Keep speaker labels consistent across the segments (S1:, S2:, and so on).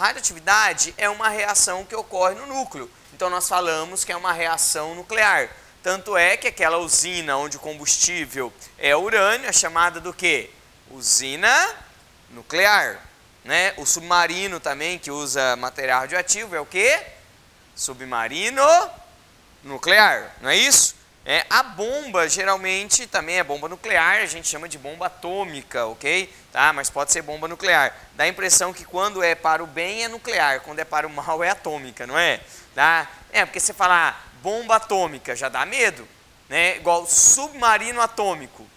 S1: radioatividade é uma reação que ocorre no núcleo. Então nós falamos que é uma reação nuclear. Tanto é que aquela usina onde o combustível é urânio é chamada do quê? Usina nuclear. Né? O submarino também, que usa material radioativo, é o quê? Submarino nuclear, não é isso? A bomba geralmente também é bomba nuclear, a gente chama de bomba atômica, ok? Tá? Mas pode ser bomba nuclear. Dá a impressão que quando é para o bem é nuclear, quando é para o mal é atômica, não é? Tá? Porque você falar bomba atômica já dá medo, né? Igual submarino atômico.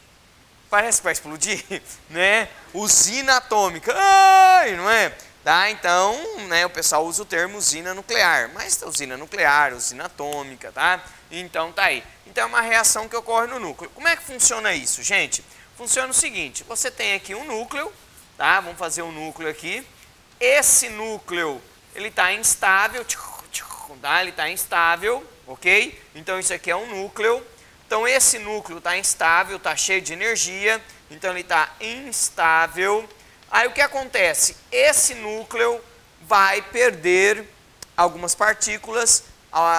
S1: Parece que vai explodir, né? Usina atômica, ai, não é? Tá? Então, né, o pessoal usa o termo usina nuclear, mas usina nuclear, usina atômica, tá? Então tá aí. Então é uma reação que ocorre no núcleo. Como é que funciona isso, gente? Funciona o seguinte, você tem aqui um núcleo, tá? Vamos fazer um núcleo aqui. Esse núcleo, ele está instável, tá? Ele está instável, ok? Então isso aqui é um núcleo. Então esse núcleo está instável, está cheio de energia, então ele está instável. Aí o que acontece? Esse núcleo vai perder algumas partículas,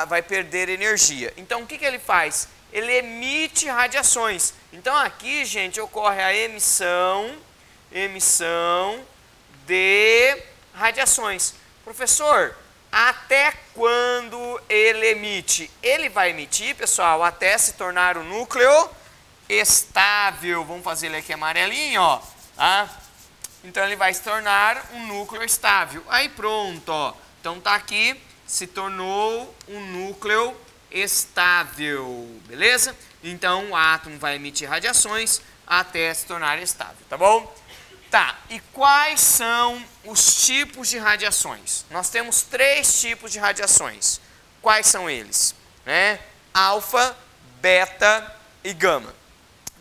S1: vai perder energia. Então o que ele faz? Ele emite radiações. Então aqui, gente, ocorre a emissão de radiações. Professor, até quando ele emite? Ele vai emitir, pessoal, até se tornar um núcleo estável. Vamos fazer ele aqui amarelinho, ó, tá? Então ele vai se tornar um núcleo estável. Aí pronto, ó. Então tá aqui, se tornou um núcleo estável, beleza? Então o átomo vai emitir radiações até se tornar estável, tá bom? Tá, e quais são os tipos de radiações? Nós temos 3 tipos de radiações. Quais são eles? Alfa, beta e gama.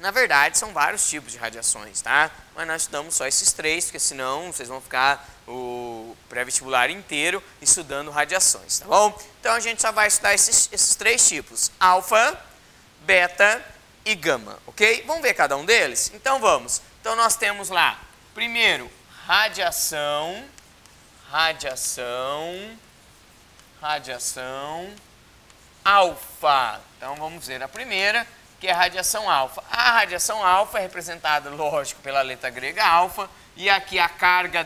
S1: Na verdade, são vários tipos de radiações, tá? Mas nós estudamos só esses 3, porque senão vocês vão ficar o pré-vestibular inteiro estudando radiações, tá bom? Então a gente só vai estudar esses 3 tipos, alfa, beta e gama, ok? Vamos ver cada um deles? Então vamos. Então nós temos lá, primeiro, radiação, alfa. Então vamos ver a primeira, que é a radiação alfa. A radiação alfa é representada, lógico, pela letra grega alfa, e aqui a carga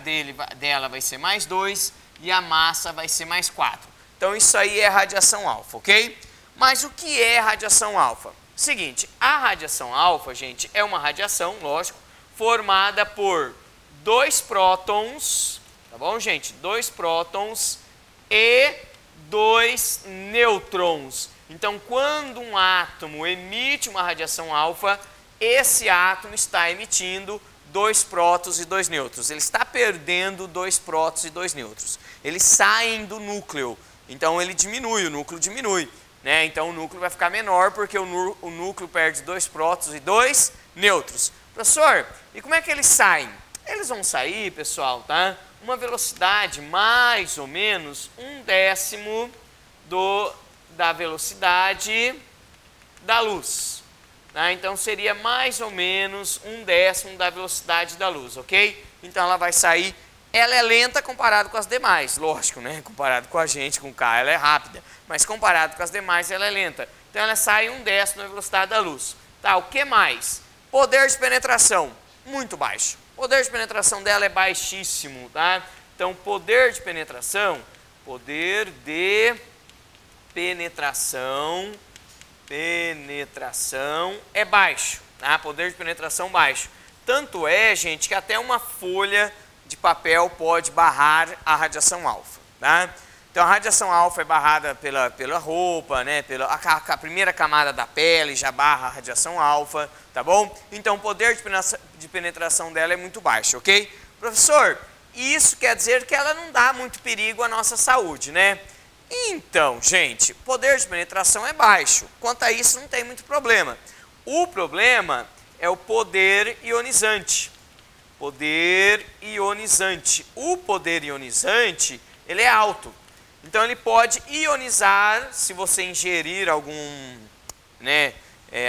S1: dela vai ser mais 2 e a massa vai ser mais 4. Então isso aí é radiação alfa, ok? Mas o que é radiação alfa? Seguinte, a radiação alfa, gente, é uma radiação, lógico, formada por 2 prótons, tá bom, gente? 2 prótons e 2 nêutrons. Então, quando um átomo emite uma radiação alfa, esse átomo está emitindo 2 prótons e 2 nêutrons. Ele está perdendo 2 prótons e 2 nêutrons. Eles saem do núcleo, então ele diminui, o núcleo diminui, né? Então o núcleo vai ficar menor porque o núcleo perde 2 prótons e 2 nêutrons. Professor, e como é que eles saem? Eles vão sair, pessoal, tá? Uma velocidade mais ou menos 1/10 da velocidade da luz. Tá? Então seria mais ou menos 1/10 da velocidade da luz, ok? Então ela vai sair, ela é lenta comparado com as demais, lógico, né? Comparado com a gente, com o carro, ela é rápida, mas comparado com as demais ela é lenta. Então ela sai 1/10 da velocidade da luz. Tá, o que mais? Poder de penetração, muito baixo. O poder de penetração dela é baixíssimo, tá? Então poder de penetração é baixo, tá? Poder de penetração baixo. Tanto é, gente, que até uma folha de papel pode barrar a radiação alfa, tá? Então a radiação alfa é barrada pela roupa, né? A primeira camada da pele já barra a radiação alfa, tá bom? Então o poder de penetração dela é muito baixo, ok? Professor, isso quer dizer que ela não dá muito perigo à nossa saúde, né? Então, gente, poder de penetração é baixo. Quanto a isso, não tem muito problema. O problema é o poder ionizante. Poder ionizante. O poder ionizante, ele é alto. Então, ele pode ionizar se você ingerir algum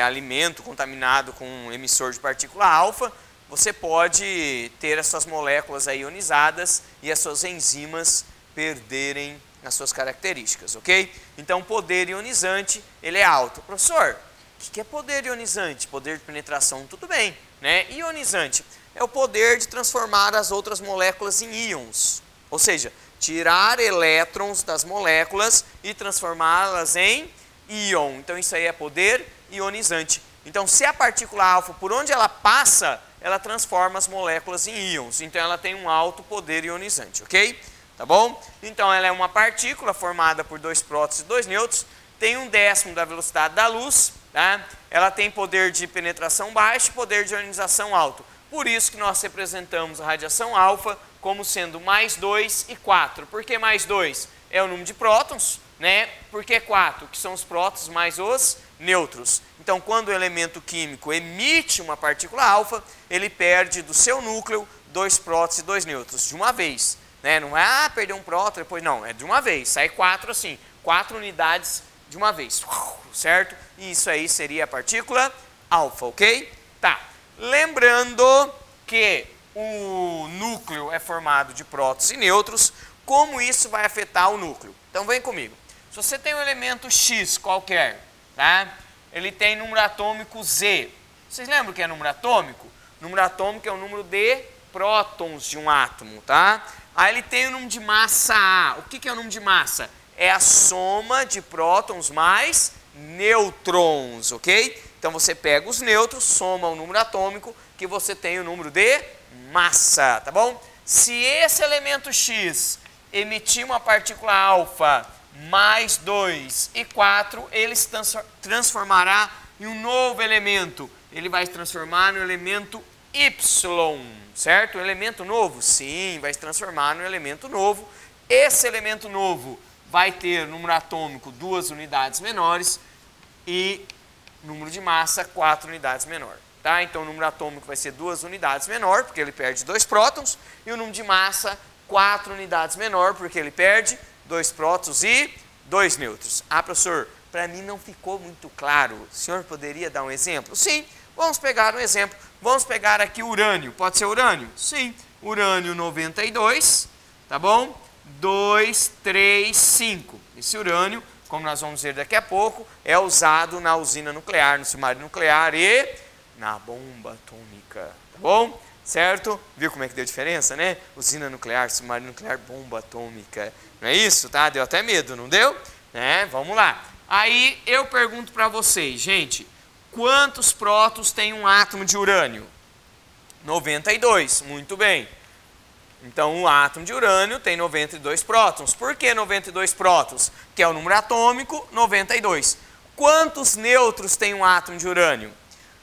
S1: alimento contaminado com emissor de partícula alfa. você pode ter as suas moléculas aí ionizadas e as suas enzimas perderem as suas características, ok? Então, o poder ionizante, ele é alto. Professor, o que é poder ionizante? Poder de penetração, tudo bem, né? Ionizante é o poder de transformar as outras moléculas em íons, ou seja, tirar elétrons das moléculas e transformá-las em íon. Então, isso aí é poder ionizante. Então, se a partícula alfa, por onde ela passa, ela transforma as moléculas em íons. Então, ela tem um alto poder ionizante, ok? Tá bom? Então, ela é uma partícula formada por 2 prótons e 2 nêutrons, tem 1/10 da velocidade da luz, tá? Ela tem poder de penetração baixo e poder de ionização alto. Por isso que nós representamos a radiação alfa como sendo mais 2 e 4. Por que mais 2? É o número de prótons, né? Por que 4? Que são os prótons mais os nêutrons. Então, quando o elemento químico emite uma partícula alfa, ele perde do seu núcleo 2 prótons e 2 nêutrons, de uma vez. Né? Não é, perder um próton, depois não, é de uma vez. Sai 4 assim, 4 unidades de uma vez, certo? E isso aí seria a partícula alfa, ok? Tá. Lembrando que o núcleo é formado de prótons e nêutrons, como isso vai afetar o núcleo? Então, vem comigo. Se você tem um elemento X qualquer, tá? Ele tem número atômico Z. Vocês lembram o que é número atômico? Número atômico é o número de prótons de um átomo, tá? Aí ele tem o número de massa A. O que é o número de massa? É a soma de prótons mais nêutrons, ok? Então você pega os nêutrons, soma o número atômico, que você tem o número de massa, tá bom? Se esse elemento X emitir uma partícula alfa mais 2 e 4, ele se transformará em um novo elemento. Ele vai se transformar no elemento Y, certo? Um elemento novo? Sim, vai se transformar no elemento novo. Esse elemento novo vai ter número atômico 2 unidades menores e número de massa 4 unidades menor. Tá? Então, o número atômico vai ser 2 unidades menor, porque ele perde 2 prótons, e o número de massa 4 unidades menor, porque ele perde 2 prótons e 2 nêutrons. Ah, professor, para mim não ficou muito claro. O senhor poderia dar um exemplo? Sim, vamos pegar um exemplo. Vamos pegar aqui urânio. Pode ser urânio? Sim. Urânio 92, tá bom? 2, 3, 5. Esse urânio, como nós vamos ver daqui a pouco, é usado na usina nuclear, no submarino nuclear e na bomba atômica, tá bom? Certo? Viu como é que deu diferença, né? Usina nuclear, submarino nuclear, bomba atômica. Não é isso, tá? Deu até medo, não deu? Né? Vamos lá. Aí eu pergunto para vocês, gente, quantos prótons tem um átomo de urânio? 92, muito bem. Então, o átomo de urânio tem 92 prótons. Por que 92 prótons? Que é o número atômico, 92. Quantos nêutrons tem um átomo de urânio?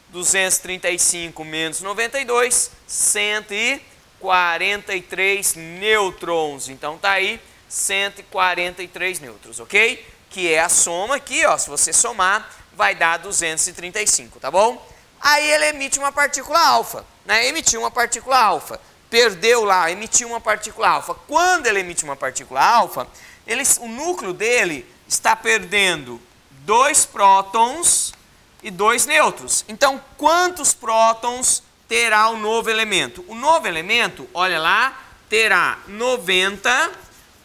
S1: 235 menos 92, 143 nêutrons. Então, tá aí 143 nêutrons, ok? Que é a soma aqui, ó, se você somar, vai dar 235, tá bom? Aí ele emite uma partícula alfa, né? Emitiu uma partícula alfa. Perdeu lá, emitiu uma partícula alfa. Quando ele emite uma partícula alfa, o núcleo dele está perdendo 2 prótons e 2 nêutrons. Então, quantos prótons terá o novo elemento? O novo elemento, olha lá, terá 90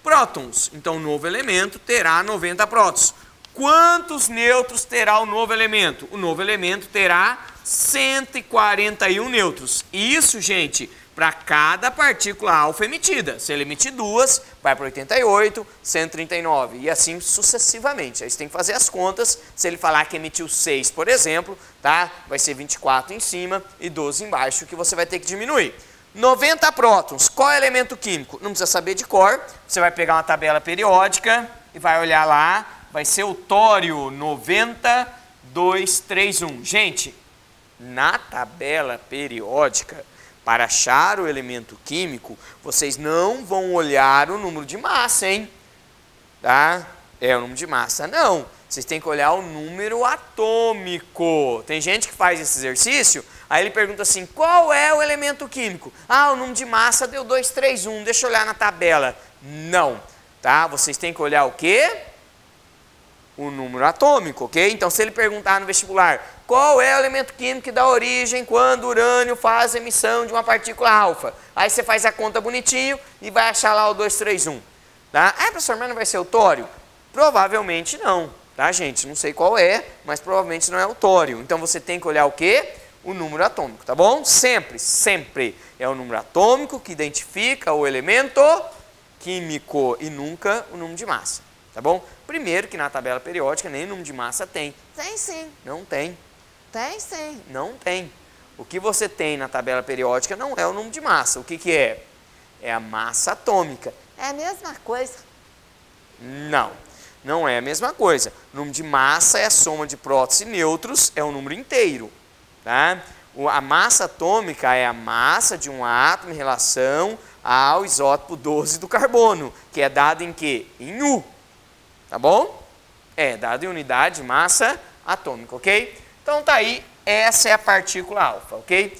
S1: prótons. Então, o novo elemento terá 90 prótons. Quantos nêutrons terá o novo elemento? O novo elemento terá 141 nêutrons. Isso, gente, para cada partícula alfa emitida. Se ele emitir 2, vai para 88, 139 e assim sucessivamente. Aí você tem que fazer as contas. Se ele falar que emitiu 6, por exemplo, tá? Vai ser 24 em cima e 12 embaixo, que você vai ter que diminuir. 90 prótons. Qual é o elemento químico? Não precisa saber de cor. Você vai pegar uma tabela periódica e vai olhar lá. Vai ser o tório 90231. Gente, na tabela periódica, para achar o elemento químico, vocês não vão olhar o número de massa, hein? Tá? É o número de massa, não. Vocês têm que olhar o número atômico. Tem gente que faz esse exercício, aí ele pergunta assim, qual é o elemento químico? Ah, o número de massa deu 231, deixa eu olhar na tabela. Não, tá? Vocês têm que olhar o quê? o número atômico, ok? Então, se ele perguntar no vestibular, qual é o elemento químico que dá origem quando o urânio faz emissão de uma partícula alfa? Aí você faz a conta bonitinho e vai achar lá o 231. Tá? Ah, professor, mas não vai ser o tório? Provavelmente não, tá, gente? Não sei qual é, mas provavelmente não é o tório. Então, você tem que olhar o quê? O número atômico, tá bom? Sempre, sempre é o número atômico que identifica o elemento químico e nunca o número de massa, tá bom? Primeiro que na tabela periódica nem número de massa tem. Tem sim. Não tem. Tem sim. Não tem. O que você tem na tabela periódica não é o número de massa. O que que é? É a massa atômica. É a mesma coisa. Não. Não é a mesma coisa. O número de massa é a soma de prótons e nêutrons, é o número inteiro. Tá? A massa atômica é a massa de um átomo em relação ao isótopo 12 do carbono, que é dado em quê? Em U. Tá bom? É dado em unidade de massa atômica, ok? Então tá aí, essa é a partícula alfa, ok?